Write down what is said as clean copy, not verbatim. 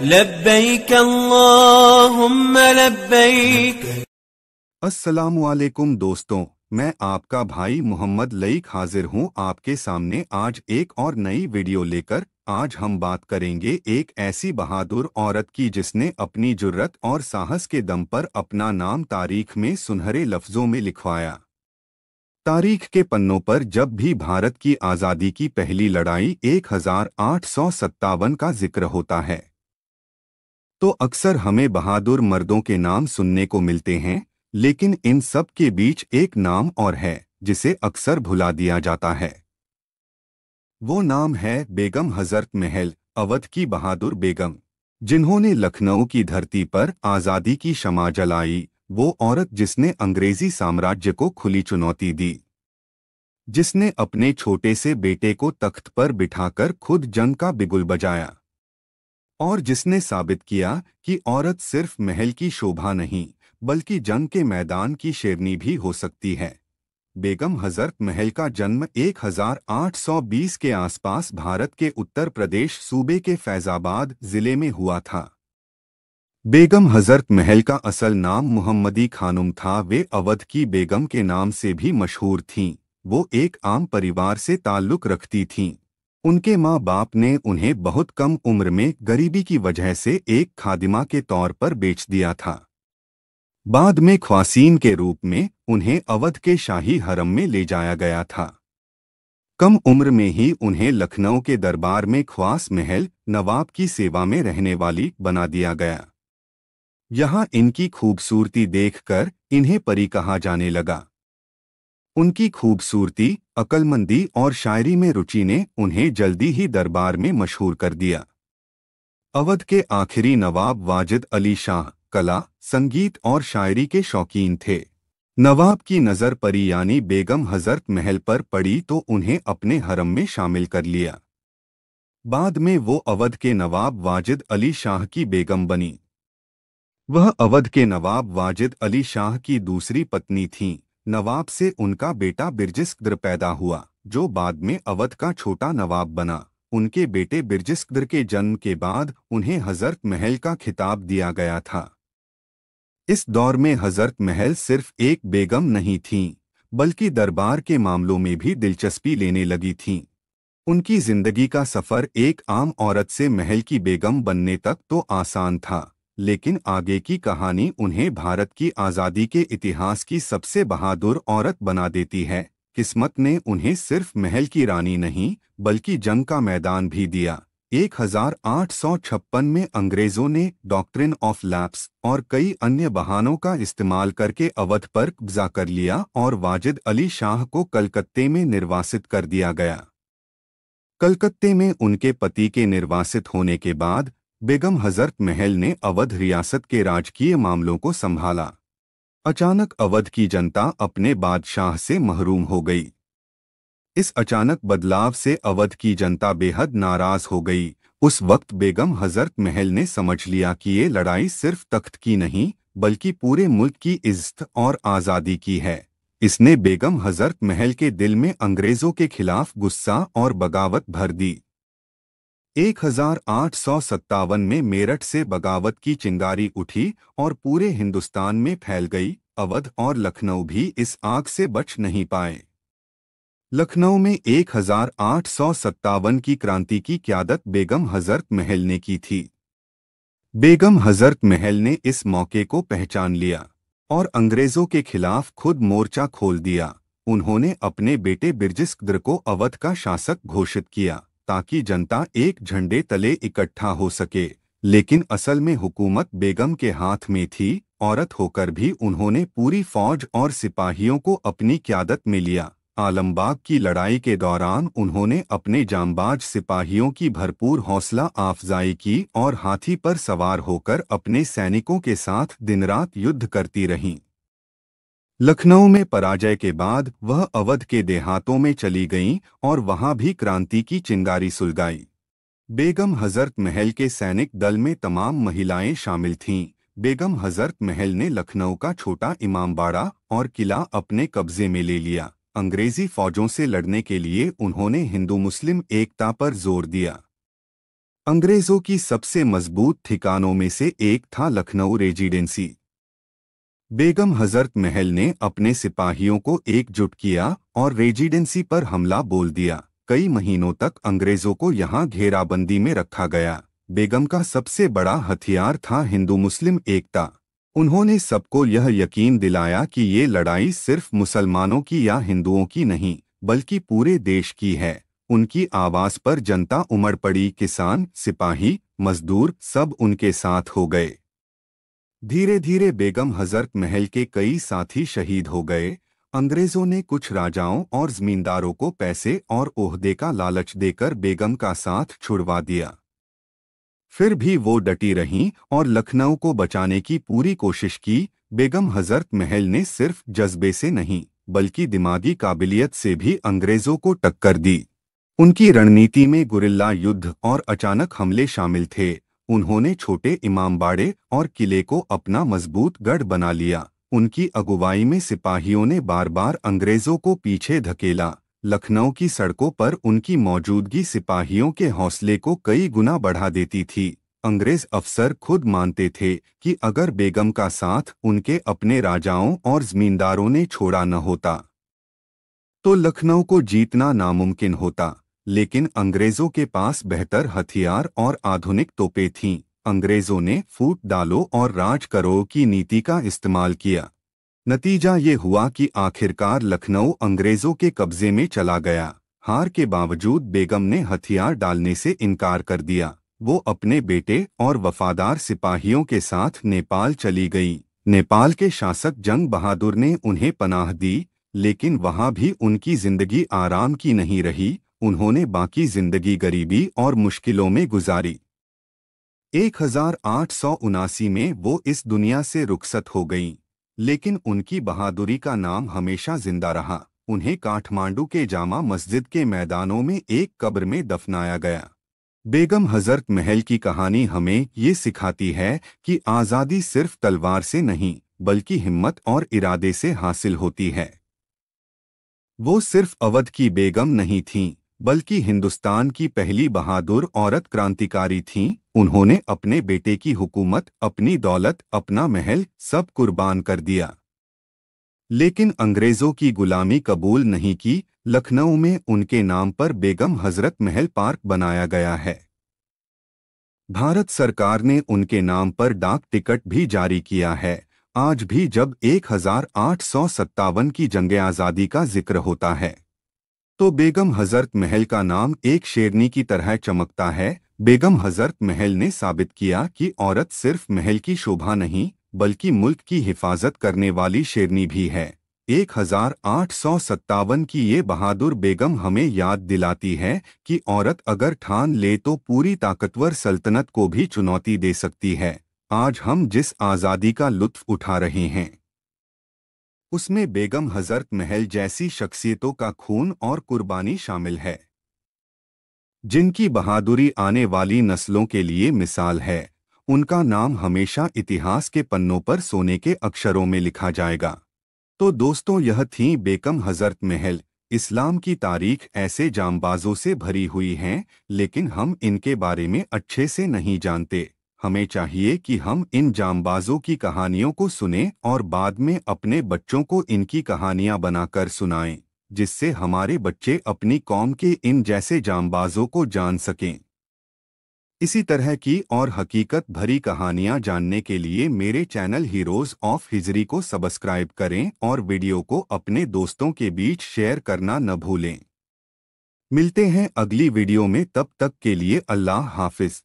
लब्बैक अल्लाहुम्मा लब्बैक। अस्सलामुअलैकुम दोस्तों, मैं आपका भाई मोहम्मद लईक हाजिर हूं आपके सामने आज एक और नई वीडियो लेकर। आज हम बात करेंगे एक ऐसी बहादुर औरत की जिसने अपनी जुर्रत और साहस के दम पर अपना नाम तारीख में सुनहरे लफ्जों में लिखवाया। तारीख के पन्नों पर जब भी भारत की आज़ादी की पहली लड़ाई 1857 का जिक्र होता है तो अक्सर हमें बहादुर मर्दों के नाम सुनने को मिलते हैं, लेकिन इन सब के बीच एक नाम और है जिसे अक्सर भुला दिया जाता है। वो नाम है बेगम हजरत महल, अवध की बहादुर बेगम, जिन्होंने लखनऊ की धरती पर आज़ादी की शमा जलाई। वो औरत जिसने अंग्रेजी साम्राज्य को खुली चुनौती दी, जिसने अपने छोटे से बेटे को तख्त पर बिठाकर खुद जंग का बिगुल बजाया और जिसने साबित किया कि औरत सिर्फ महल की शोभा नहीं बल्कि जंग के मैदान की शेरनी भी हो सकती है। बेगम हजरत महल का जन्म 1820 के आसपास भारत के उत्तर प्रदेश सूबे के फैजाबाद जिले में हुआ था। बेगम हजरत महल का असल नाम मुहम्मदी खानुम था। वे अवध की बेगम के नाम से भी मशहूर थीं। वो एक आम परिवार से ताल्लुक़ रखती थीं। उनके माँ बाप ने उन्हें बहुत कम उम्र में गरीबी की वजह से एक खादिमा के तौर पर बेच दिया था। बाद में ख्वासीन के रूप में उन्हें अवध के शाही हरम में ले जाया गया था। कम उम्र में ही उन्हें लखनऊ के दरबार में ख्वास महल नवाब की सेवा में रहने वाली बना दिया गया। यहाँ इनकी खूबसूरती देखकर इन्हें परी कहा जाने लगा। उनकी खूबसूरती, अक्लमंदी और शायरी में रुचि ने उन्हें जल्दी ही दरबार में मशहूर कर दिया। अवध के आखिरी नवाब वाजिद अली शाह कला, संगीत और शायरी के शौकीन थे। नवाब की नज़र परी यानी बेगम हजरत महल पर पड़ी तो उन्हें अपने हरम में शामिल कर लिया। बाद में वो अवध के नवाब वाजिद अली शाह की बेगम बनी। वह अवध के नवाब वाजिद अली शाह की दूसरी पत्नी थीं। नवाब से उनका बेटा बिरजिस्कदर पैदा हुआ, जो बाद में अवध का छोटा नवाब बना। उनके बेटे बिरजिस्कदर के जन्म के बाद उन्हें हजरत महल का खिताब दिया गया था। इस दौर में हजरत महल सिर्फ एक बेगम नहीं थीं, बल्कि दरबार के मामलों में भी दिलचस्पी लेने लगी थीं। उनकी जिंदगी का सफ़र एक आम औरत से महल की बेगम बनने तक तो आसान था, लेकिन आगे की कहानी उन्हें भारत की आज़ादी के इतिहास की सबसे बहादुर औरत बना देती है। किस्मत ने उन्हें सिर्फ महल की रानी नहीं बल्कि जंग का मैदान भी दिया। 1856 में अंग्रेज़ों ने डॉक्ट्रिन ऑफ लैप्स और कई अन्य बहानों का इस्तेमाल करके अवध पर कब्जा कर लिया और वाजिद अली शाह को कलकत्ते में निर्वासित कर दिया गया। कलकत्ते में उनके पति के निर्वासित होने के बाद बेगम हजरत महल ने अवध रियासत के राजकीय मामलों को संभाला। अचानक अवध की जनता अपने बादशाह से महरूम हो गई। इस अचानक बदलाव से अवध की जनता बेहद नाराज हो गई। उस वक्त बेगम हजरत महल ने समझ लिया कि ये लड़ाई सिर्फ तख्त की नहीं बल्कि पूरे मुल्क की इज्जत और आज़ादी की है। इसने बेगम हजरत महल के दिल में अंग्रेज़ों के खिलाफ गुस्सा और बगावत भर दी। 1857 में मेरठ से बगावत की चिंगारी उठी और पूरे हिंदुस्तान में फैल गई। अवध और लखनऊ भी इस आग से बच नहीं पाए। लखनऊ में 1857 की क्रांति की क़यादत बेगम हजरत महल ने की थी। बेगम हजरत महल ने इस मौके को पहचान लिया और अंग्रेज़ों के खिलाफ खुद मोर्चा खोल दिया। उन्होंने अपने बेटे बिरजिस्कदर को अवध का शासक घोषित किया ताकि जनता एक झंडे तले इकट्ठा हो सके, लेकिन असल में हुकूमत बेगम के हाथ में थी। औरत होकर भी उन्होंने पूरी फौज और सिपाहियों को अपनी क़यादत में लिया। आलमबाग की लड़ाई के दौरान उन्होंने अपने जांबाज सिपाहियों की भरपूर हौसला अफजाई की और हाथी पर सवार होकर अपने सैनिकों के साथ दिन रात युद्ध करती रहीं। लखनऊ में पराजय के बाद वह अवध के देहातों में चली गईं और वहां भी क्रांति की चिंगारी सुलगाई। बेगम हजरत महल के सैनिक दल में तमाम महिलाएं शामिल थीं। बेगम हजरत महल ने लखनऊ का छोटा इमामबाड़ा और किला अपने कब्जे में ले लिया। अंग्रेजी फौजों से लड़ने के लिए उन्होंने हिंदू मुस्लिम एकता पर जोर दिया। अंग्रेजों की सबसे मजबूत ठिकानों में से एक था लखनऊ रेजिडेंसी। बेगम हजरत महल ने अपने सिपाहियों को एकजुट किया और रेजिडेंसी पर हमला बोल दिया। कई महीनों तक अंग्रेजों को यहां घेराबंदी में रखा गया। बेगम का सबसे बड़ा हथियार था हिंदू मुस्लिम एकता। उन्होंने सबको यह यकीन दिलाया कि ये लड़ाई सिर्फ मुसलमानों की या हिंदुओं की नहीं, बल्कि पूरे देश की है। उनकी आवाज पर जनता उमड़ पड़ी। किसान, सिपाही, मजदूर सब उनके साथ हो गए। धीरे धीरे बेगम हजरत महल के कई साथी शहीद हो गए। अंग्रेजों ने कुछ राजाओं और जमींदारों को पैसे और ओहदे का लालच देकर बेगम का साथ छुड़वा दिया। फिर भी वो डटी रहीं और लखनऊ को बचाने की पूरी कोशिश की। बेगम हजरत महल ने सिर्फ जज्बे से नहीं, बल्कि दिमागी काबिलियत से भी अंग्रेजों को टक्कर दी। उनकी रणनीति में गुरिल्ला युद्ध और अचानक हमले शामिल थे। उन्होंने छोटे इमामबाड़े और किले को अपना मजबूत गढ़ बना लिया। उनकी अगुवाई में सिपाहियों ने बार बार अंग्रेजों को पीछे धकेला। लखनऊ की सड़कों पर उनकी मौजूदगी सिपाहियों के हौसले को कई गुना बढ़ा देती थी। अंग्रेज अफसर खुद मानते थे कि अगर बेगम का साथ उनके अपने राजाओं और जमींदारों ने छोड़ा न होता तो लखनऊ को जीतना नामुमकिन होता। लेकिन अंग्रेजों के पास बेहतर हथियार और आधुनिक तोपें थीं। अंग्रेजों ने फूट डालो और राज करो की नीति का इस्तेमाल किया। नतीजा ये हुआ कि आखिरकार लखनऊ अंग्रेजों के कब्जे में चला गया। हार के बावजूद बेगम ने हथियार डालने से इनकार कर दिया। वो अपने बेटे और वफादार सिपाहियों के साथ नेपाल चली गई। नेपाल के शासक जंग बहादुर ने उन्हें पनाह दी, लेकिन वहां भी उनकी जिंदगी आराम की नहीं रही। उन्होंने बाकी जिंदगी गरीबी और मुश्किलों में गुजारी। 1879 में वो इस दुनिया से रुखसत हो गईं, लेकिन उनकी बहादुरी का नाम हमेशा जिंदा रहा। उन्हें काठमांडू के जामा मस्जिद के मैदानों में एक कब्र में दफनाया गया। बेगम हजरत महल की कहानी हमें ये सिखाती है कि आज़ादी सिर्फ तलवार से नहीं, बल्कि हिम्मत और इरादे से हासिल होती है। वो सिर्फ अवध की बेगम नहीं थीं, बल्कि हिंदुस्तान की पहली बहादुर औरत क्रांतिकारी थीं। उन्होंने अपने बेटे की हुकूमत, अपनी दौलत, अपना महल सब कुर्बान कर दिया, लेकिन अंग्रेजों की गुलामी कबूल नहीं की। लखनऊ में उनके नाम पर बेगम हजरत महल पार्क बनाया गया है। भारत सरकार ने उनके नाम पर डाक टिकट भी जारी किया है। आज भी जब 1857 की जंग आज़ादी का जिक्र होता है तो बेगम हजरत महल का नाम एक शेरनी की तरह चमकता है। बेगम हजरत महल ने साबित किया कि औरत सिर्फ महल की शोभा नहीं, बल्कि मुल्क की हिफाजत करने वाली शेरनी भी है। 1857 की ये बहादुर बेगम हमें याद दिलाती है कि औरत अगर ठान ले तो पूरी ताकतवर सल्तनत को भी चुनौती दे सकती है। आज हम जिस आज़ादी का लुत्फ उठा रहे हैं, उसमें बेगम हजरत महल जैसी शख्सियतों का खून और कुर्बानी शामिल है, जिनकी बहादुरी आने वाली नस्लों के लिए मिसाल है। उनका नाम हमेशा इतिहास के पन्नों पर सोने के अक्षरों में लिखा जाएगा। तो दोस्तों, यह थी बेगम हजरत महल। इस्लाम की तारीख ऐसे जांबाजों से भरी हुई है, लेकिन हम इनके बारे में अच्छे से नहीं जानते। हमें चाहिए कि हम इन जांबाजों की कहानियों को सुनें और बाद में अपने बच्चों को इनकी कहानियां बनाकर सुनाएं, जिससे हमारे बच्चे अपनी कौम के इन जैसे जांबाजों को जान सकें। इसी तरह की और हकीकत भरी कहानियां जानने के लिए मेरे चैनल हीरोज ऑफ हिजरी को सब्सक्राइब करें और वीडियो को अपने दोस्तों के बीच शेयर करना न भूलें। मिलते हैं अगली वीडियो में, तब तक के लिए अल्लाह हाफिज।